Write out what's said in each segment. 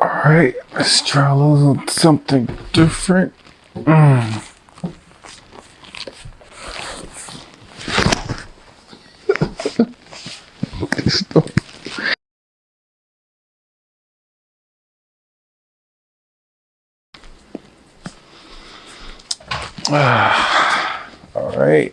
All right, let's try a little something different. Okay, stop. All right.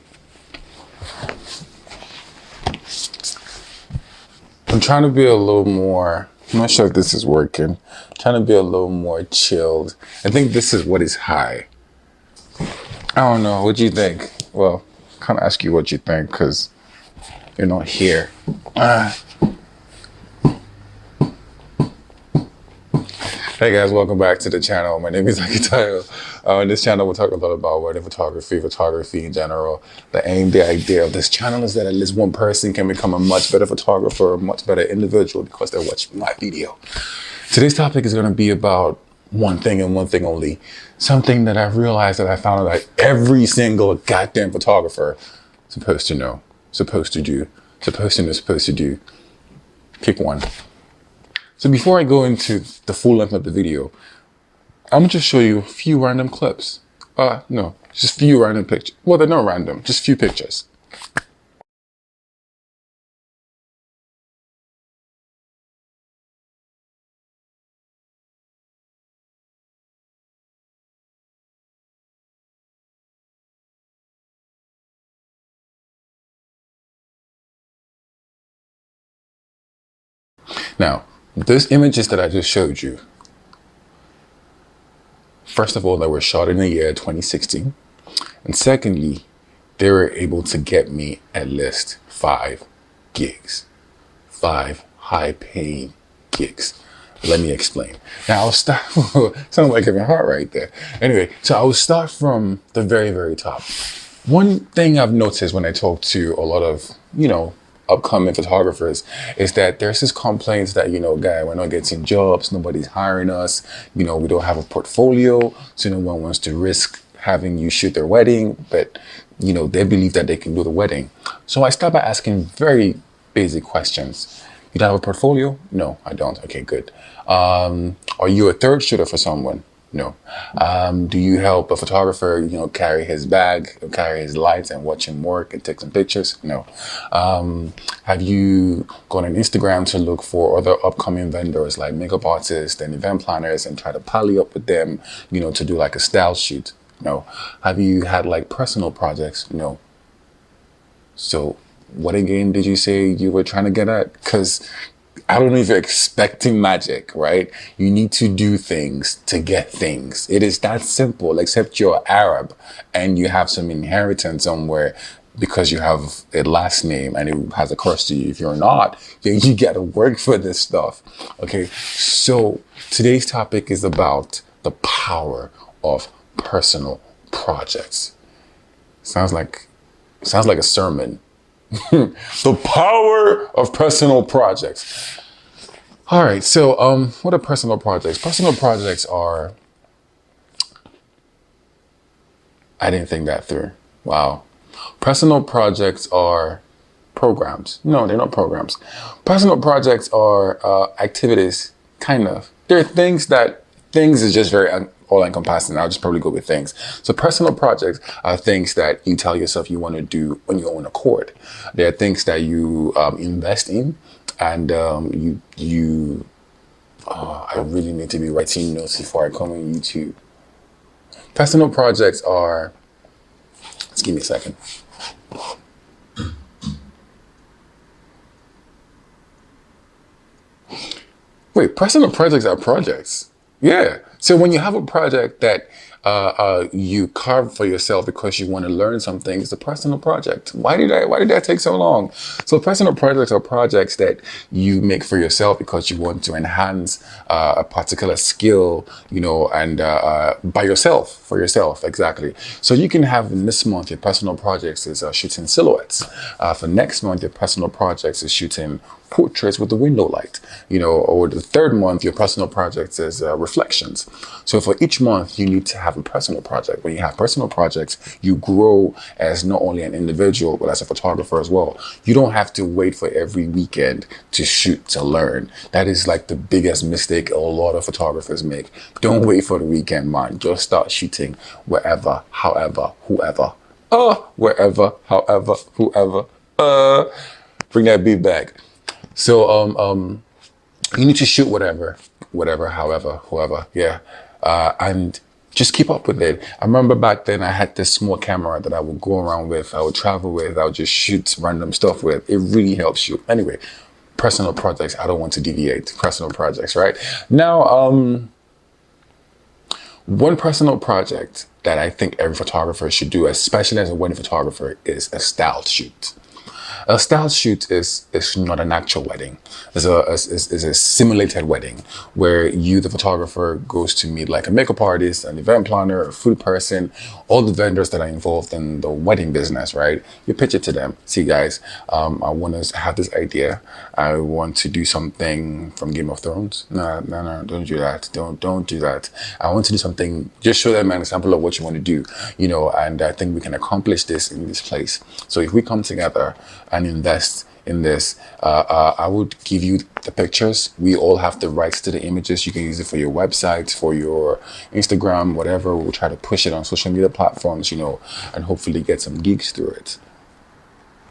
I'm trying to be a little more, I'm not sure if this is working. I'm trying to be a little more chilled. I think this is what is high. I don't know. What do you think? Well, I can't ask you what you think because you're not here. Hey guys, welcome back to the channel. My name is Akitayo. On this channel, we'll talk a lot about wedding photography, photography in general. The aim, the idea of this channel is that at least one person can become a much better photographer, a much better individual because they're watching my video. Today's topic is going to be about one thing and one thing only. Something that I've realized that I found out that every single goddamn photographer is supposed to know, supposed to do, supposed to know, supposed to do. Pick one. So before I go into the full length of the video, I'm gonna just show you a few random clips. No, just a few random pictures. Well, they're not random, just a few pictures. Now, those images that I just showed you, first of all, they were shot in the year 2016. And secondly, they were able to get me at least 5 gigs, 5 high-paying gigs. Let me explain. Now, I'll start, sounds like Kevin Hart right there. Anyway, so I will start from the very, very top. One thing I've noticed when I talk to a lot of, upcoming photographers is that there's this complaints that, guy, we're not getting jobs, nobody's hiring us, we don't have a portfolio, so no one wants to risk having you shoot their wedding, but, they believe that they can do the wedding. So I start by asking very basic questions. You don't have a portfolio? No, I don't. Okay, good. Are you a third shooter for someone? No. Do you help a photographer, carry his bag, carry his lights and watch him work and take some pictures? No. Have you gone on Instagram to look for other upcoming vendors like makeup artists and event planners and try to pally up with them, to do like a style shoot? No. Have you had like personal projects? No. So what again did you say you were trying to get at? Because I don't know if you're expecting magic, right? You need to do things to get things. It is that simple, except you're Arab and you have some inheritance somewhere because you have a last name and it has a curse to you. If you're not, then you got to work for this stuff. Okay, so today's topic is about the power of personal projects. Sounds like a sermon. The power of personal projects. All right, so what are personal projects? Personal projects are, I didn't think that through. Wow. Personal projects are programs. No, they're not programs. Personal projects are activities, kind of. They're things is just very all-encompassing. I'll just probably go with things. So personal projects are things that you tell yourself you want to do on your own accord. They are things that you invest in, and I really need to be writing notes before I come on YouTube. Personal projects are, just give me a second. Wait, personal projects are projects. Yeah. So when you have a project that you carve for yourself because you want to learn something, it's a personal project. Why did that take so long? So personal projects are projects that you make for yourself because you want to enhance a particular skill, and by yourself, for yourself, exactly. So you can have this month, your personal projects is shooting silhouettes. For next month, your personal projects is shooting portraits with the window light, or the third month, your personal project is reflections. So for each month, you need to have have a personal project. When you have personal projects, you grow as not only an individual, but as a photographer as well. You don't have to wait for every weekend to shoot to learn. That is like the biggest mistake a lot of photographers make. Don't wait for the weekend, man. Just start shooting wherever, however, whoever. Wherever, however, whoever. Bring that beat back. So, you need to shoot whatever, however, whoever, yeah. And just keep up with it. I remember back then I had this small camera that I would go around with, I would travel with, I would just shoot random stuff with. It really helps you. Anyway, personal projects, I don't want to deviate. Personal projects, right? Now, one personal project that I think every photographer should do, especially as a wedding photographer, is a style shoot. A style shoot is not an actual wedding. It's a simulated wedding where you, the photographer, goes to meet like a makeup artist, an event planner, a food person, all the vendors that are involved in the wedding business, right? You pitch it to them. See, guys, I want to have this idea. I want to do something from Game of Thrones. No, don't do that. Don't do that. I want to do something. Just show them an example of what you want to do, you know. And I think we can accomplish this in this place. So if we come together and invest in this, I would give you the pictures. We all have the rights to the images. You can use it for your website, for your Instagram, whatever. We'll try to push it on social media platforms, you know, and hopefully get some gigs through it.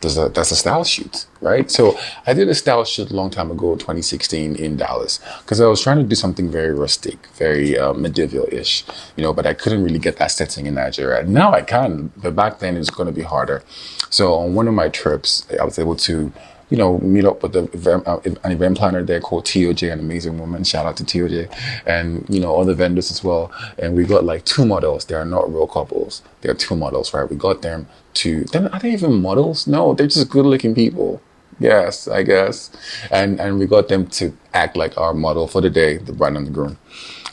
That's a style shoot, right? So I did a style shoot a long time ago, 2016 in Dallas, because I was trying to do something very rustic, very medieval-ish, you know, but I couldn't really get that setting in Nigeria. Now I can, but back then it was going to be harder. So on one of my trips, I was able to, you know, meet up with an event planner there called TOJ, an amazing woman. Shout out to TOJ, and you know, other vendors as well. And we got like 2 models. They are not real couples. They are 2 models, right? We got them to. Are they even models? No, they're just good-looking people. Yes, I guess. And we got them to act like our model for the day, the bride and the groom.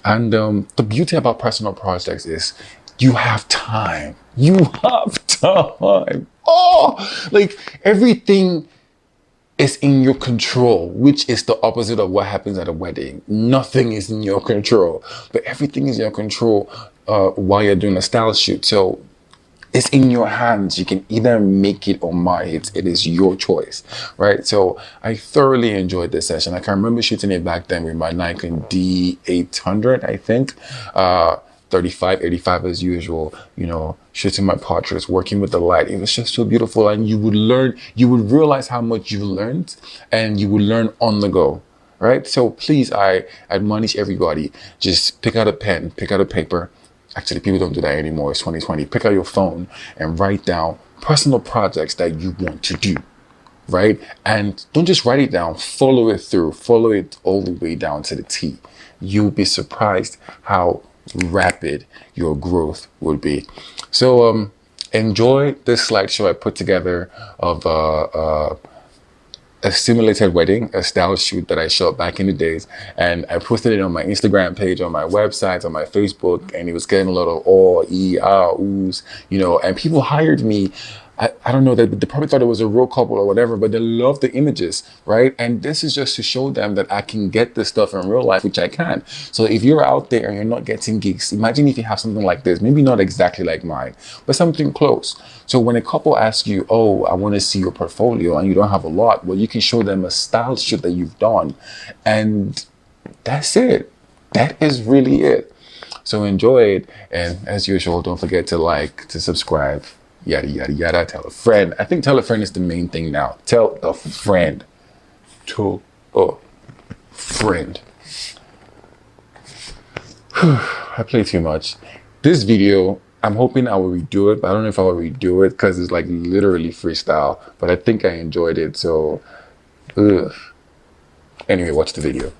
And the beauty about personal projects is you have time. You have time. Oh, like everything is in your control, which is the opposite of what happens at a wedding. Nothing is in your control, but everything is in your control while you're doing a style shoot. So it's in your hands. You can either make it or mar it. It is your choice, right? So I thoroughly enjoyed this session. I can remember shooting it back then with my Nikon D800, I think. 35, 85 as usual, you know, shooting my portraits, working with the light. It was just so beautiful. And you would learn, you would realize how much you learned, and you would learn on the go, right? So please, I admonish everybody, just pick out a pen, pick out a paper. Actually, people don't do that anymore. It's 2020. Pick out your phone and write down personal projects that you want to do, right? And don't just write it down, follow it through, follow it all the way down to the T. You'll be surprised how rapid your growth would be. So enjoy this slideshow I put together of a simulated wedding, a style shoot that I shot back in the days, and I posted it on my Instagram page, on my website, on my Facebook, and it was getting a lot of oohs, you know, and people hired me. I don't know, they probably thought it was a real couple or whatever, but they love the images, right? And this is just to show them that I can get this stuff in real life, which I can. So if you're out there and you're not getting gigs, imagine if you have something like this, maybe not exactly like mine, but something close. So when a couple asks you, oh, I want to see your portfolio, and you don't have a lot, well, you can show them a style shoot that you've done. And that's it. That is really it. So enjoy it. And as usual, don't forget to like, to subscribe, yada, yada, yada. Tell a friend. I think tell a friend is the main thing now. Tell a friend. Tell a friend. I play too much. This video, I'm hoping I will redo it, but I don't know if I will redo it because it's like literally freestyle, but I think I enjoyed it. So, anyway, watch the video.